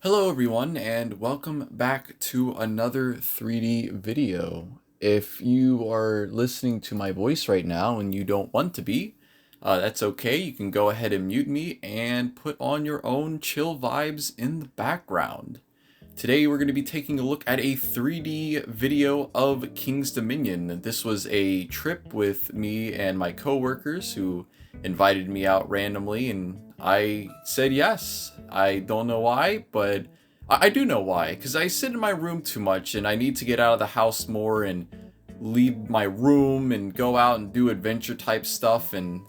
Hello everyone and welcome back to another 3D video. If you are listening to my voice right now and you don't want to be, that's okay. You can go ahead and mute me and put on your own chill vibes in the background. Today we're going to be taking a look at a 3D video of King's Dominion. This was a trip with me and my coworkers who invited me out randomly and I said yes. I don't know why, but I do know why, because I sit in my room too much and I need to get out of the house more and leave my room and go out and do adventure type stuff, and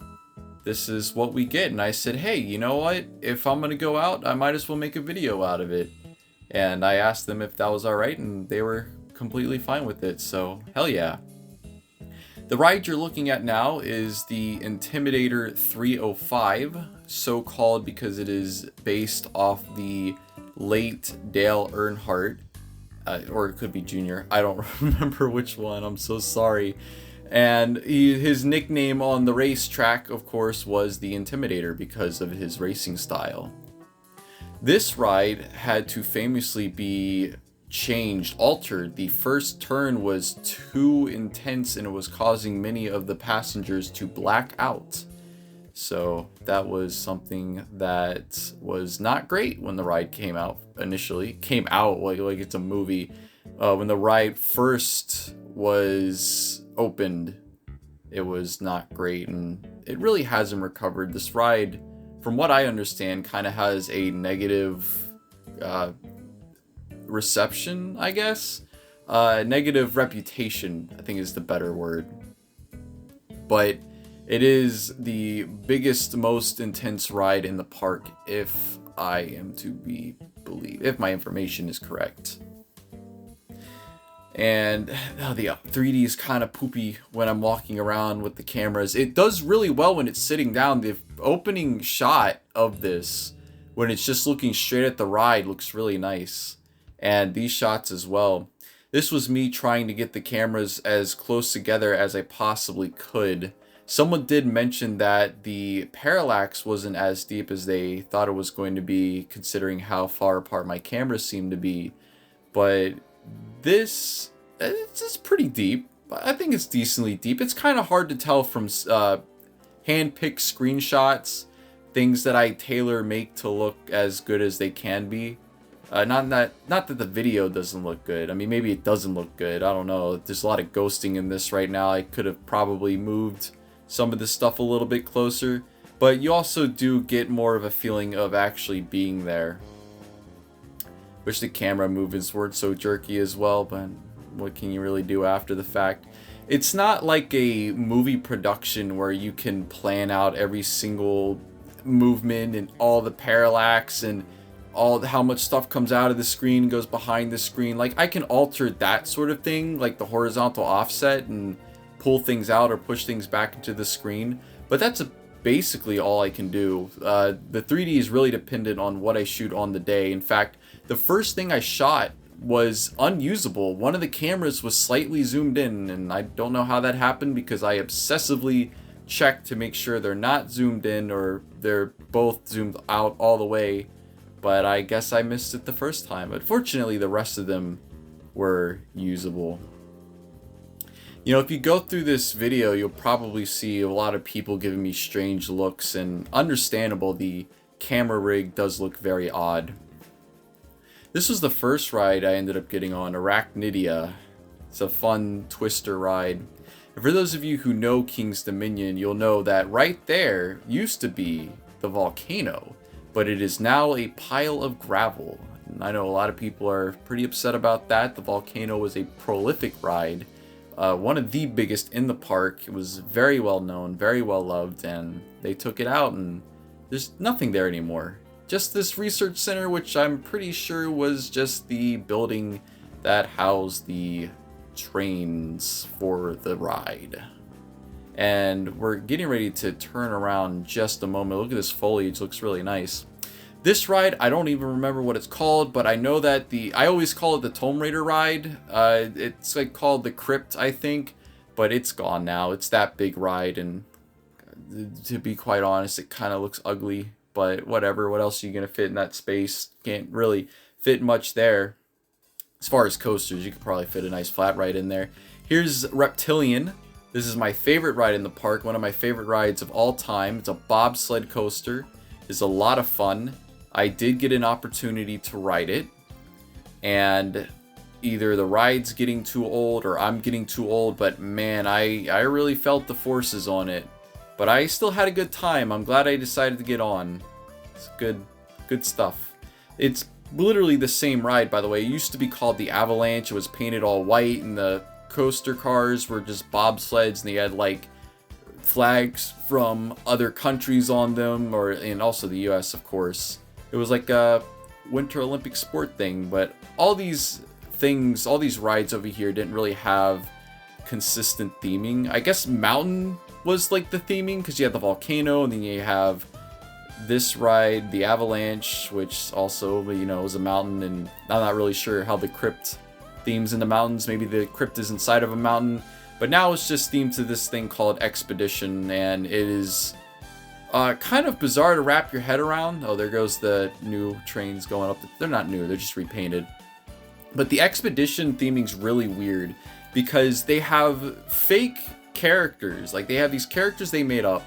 this is what we get. And I said, hey, you know what? If I'm going to go out, I might as well make a video out of it. And I asked them if that was alright, and they were completely fine with it, so hell yeah. The ride you're looking at now is the Intimidator 305, so called because it is based off the late Dale Earnhardt, or it could be Junior, I don't remember which one, I'm so sorry. And his nickname on the racetrack, of course, was the Intimidator because of his racing style. This ride had to famously be changed, altered. The first turn was too intense and it was causing many of the passengers to black out. So that was something that was not great when the ride came out initially. Came out like it's a movie. When the ride first was opened, it was not great, and it really hasn't recovered. This ride, from what I understand, kind of has a negative reception, I guess. Negative reputation, I think is the better word. But it is the biggest, most intense ride in the park, if I am to be believed, if my information is correct. And the 3D is kind of poopy when I'm walking around with the cameras. It does really well when it's sitting down. The opening shot of this, when it's just looking straight at the ride, looks really nice. And these shots as well. This was me trying to get the cameras as close together as I possibly could. Someone did mention that the parallax wasn't as deep as they thought it was going to be, considering how far apart my cameras seem to be. But it's pretty deep. I think it's decently deep. It's kind of hard to tell from hand-picked screenshots, things that I tailor make to look as good as they can be. Not that the video doesn't look good. I mean, maybe it doesn't look good. I don't know. There's a lot of ghosting in this right now. I could have probably moved some of this stuff a little bit closer, but you also do get more of a feeling of actually being there. Wish the camera movements weren't so jerky as well, but what can you really do after the fact? It's not like a movie production where you can plan out every single movement and all the parallax and how much stuff comes out of the screen and goes behind the screen. Like, I can alter that sort of thing, like the horizontal offset, and pull things out or push things back into the screen, but that's basically all I can do. The 3D is really dependent on what I shoot on the day. In fact, the first thing I shot was unusable. One of the cameras was slightly zoomed in, and I don't know how that happened because I obsessively checked to make sure they're not zoomed in or they're both zoomed out all the way, but I guess I missed it the first time. But fortunately, the rest of them were usable. You know, if you go through this video, you'll probably see a lot of people giving me strange looks, and understandable, the camera rig does look very odd. This was the first ride I ended up getting on, Arachnidia. It's a fun twister ride. And for those of you who know King's Dominion, you'll know that right there used to be the volcano, but it is now a pile of gravel. And I know a lot of people are pretty upset about that. The volcano was a prolific ride. One of the biggest in the park. It was very well known, very well loved, and they took it out and there's nothing there anymore. Just this research center, which I'm pretty sure was just the building that housed the trains for the ride. And we're getting ready to turn around in just a moment. Look at this foliage, looks really nice. This ride, I don't even remember what it's called, but I know that I always call it the Tomb Raider ride. It's like called the Crypt, I think, but it's gone now. It's that big ride, and to be quite honest, it kind of looks ugly. but whatever. What else are you going to fit in that space? Can't really fit much there. As far as coasters, you could probably fit a nice flat ride in there. Here's Reptilian. This is my favorite ride in the park, one of my favorite rides of all time. It's a bobsled coaster. It's a lot of fun. I did get an opportunity to ride it, and either the ride's getting too old or I'm getting too old, but man, I really felt the forces on it. But I still had a good time. I'm glad I decided to get on. It's good stuff. It's literally the same ride, by the way. It used to be called the Avalanche. It was painted all white, and the coaster cars were just bobsleds, and they had like flags from other countries on them, and also the US, of course. It was like a Winter Olympic sport thing, but all these things, all these rides over here didn't really have consistent theming. I guess Mountain was like the theming, because you had the volcano, and then you have this ride, the Avalanche, which also, you know, is a mountain, and I'm not really sure how the crypt themes in the mountains. Maybe the crypt is inside of a mountain, but now it's just themed to this thing called Expedition, and it is kind of bizarre to wrap your head around. Oh, there goes the new trains going up. They're not new, they're just repainted. But the Expedition theming's really weird, because they have fake characters. Like, they have these characters they made up,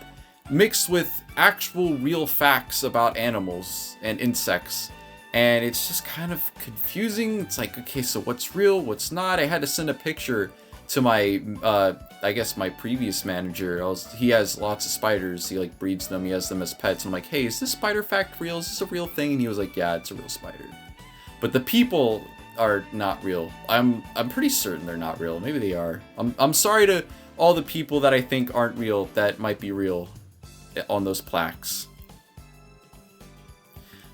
mixed with actual real facts about animals and insects, and it's just kind of confusing. It's like, okay, so what's real, what's not? I had to send a picture to my I guess my previous manager. He has lots of spiders, he like breeds them, he has them as pets. I'm like, hey, is this spider fact real? Is this a real thing? And he was like, yeah, it's a real spider. But the people are not real. I'm pretty certain they're not real. Maybe they are. I'm sorry to all the people that I think aren't real that might be real on those plaques.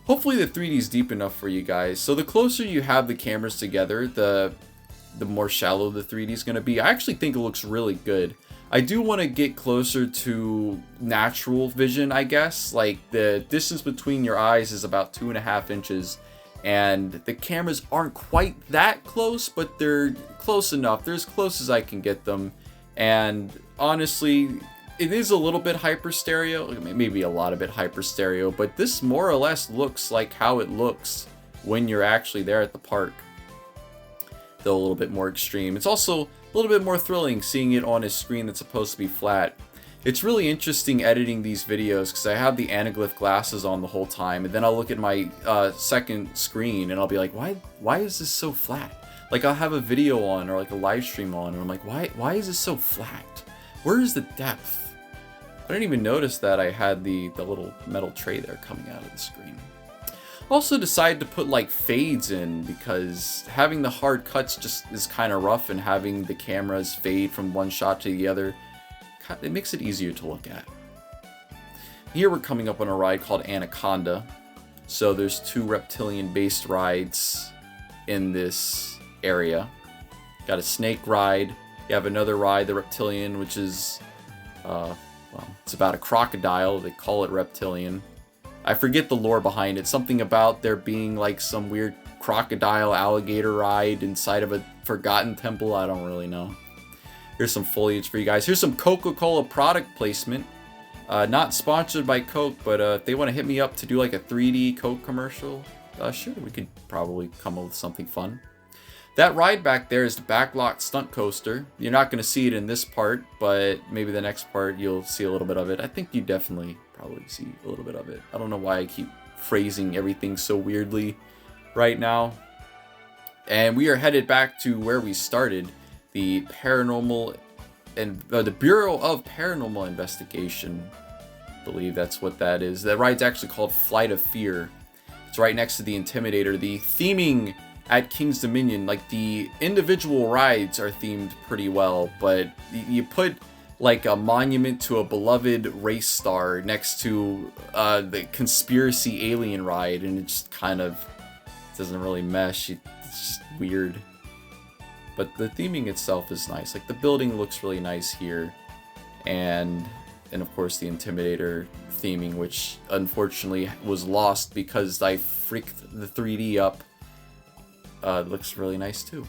Hopefully the 3D is deep enough for you guys. So the closer you have the cameras together, the more shallow the 3D is going to be. I actually think it looks really good. I do want to get closer to natural vision, I guess. Like, the distance between your eyes is about 2.5 inches. And the cameras aren't quite that close, but they're close enough. They're as close as I can get them. And honestly, it is a little bit hyper stereo, maybe a lot of it hyper stereo, but this more or less looks like how it looks when you're actually there at the park. Though a little bit more extreme. It's also a little bit more thrilling seeing it on a screen that's supposed to be flat. It's really interesting editing these videos, because I have the Anaglyph glasses on the whole time, and then I'll look at my second screen and I'll be like, why is this so flat? Like, I'll have a video on or like a live stream on, and I'm like, why is this so flat? Where is the depth? I didn't even notice that I had the little metal tray there coming out of the screen. Also decided to put like fades in, because having the hard cuts just is kind of rough, and having the cameras fade from one shot to the other, it makes it easier to look at. Here we're coming up on a ride called Anaconda. So there's 2 reptilian based rides in this area. Got a snake ride. You have another ride, the Reptilian, which is well, it's about a crocodile. They call it Reptilian. I forget the lore behind it. Something about there being like some weird crocodile alligator ride inside of a forgotten temple. I don't really know. Here's some foliage for you guys. Here's some Coca-Cola product placement. Not sponsored by Coke, but if they want to hit me up to do like a 3D Coke commercial, sure, we could probably come up with something fun. That ride back there is the backlot stunt coaster. You're not going to see it in this part, but maybe the next part you'll see a little bit of it. I think you definitely probably see a little bit of it. I don't know why I keep phrasing everything so weirdly right now. And we are headed back to where we started, the Paranormal and the Bureau of Paranormal Investigation. I believe that's what that is. That ride's actually called Flight of Fear. It's right next to the Intimidator. The theming at King's Dominion, like the individual rides are themed pretty well, but you put like a monument to a beloved race star next to the conspiracy alien ride, and it just kind of doesn't really mesh. It's just weird. But the theming itself is nice. Like, the building looks really nice here, and of course the Intimidator theming, which unfortunately was lost because I freaked the 3D up. Looks really nice too.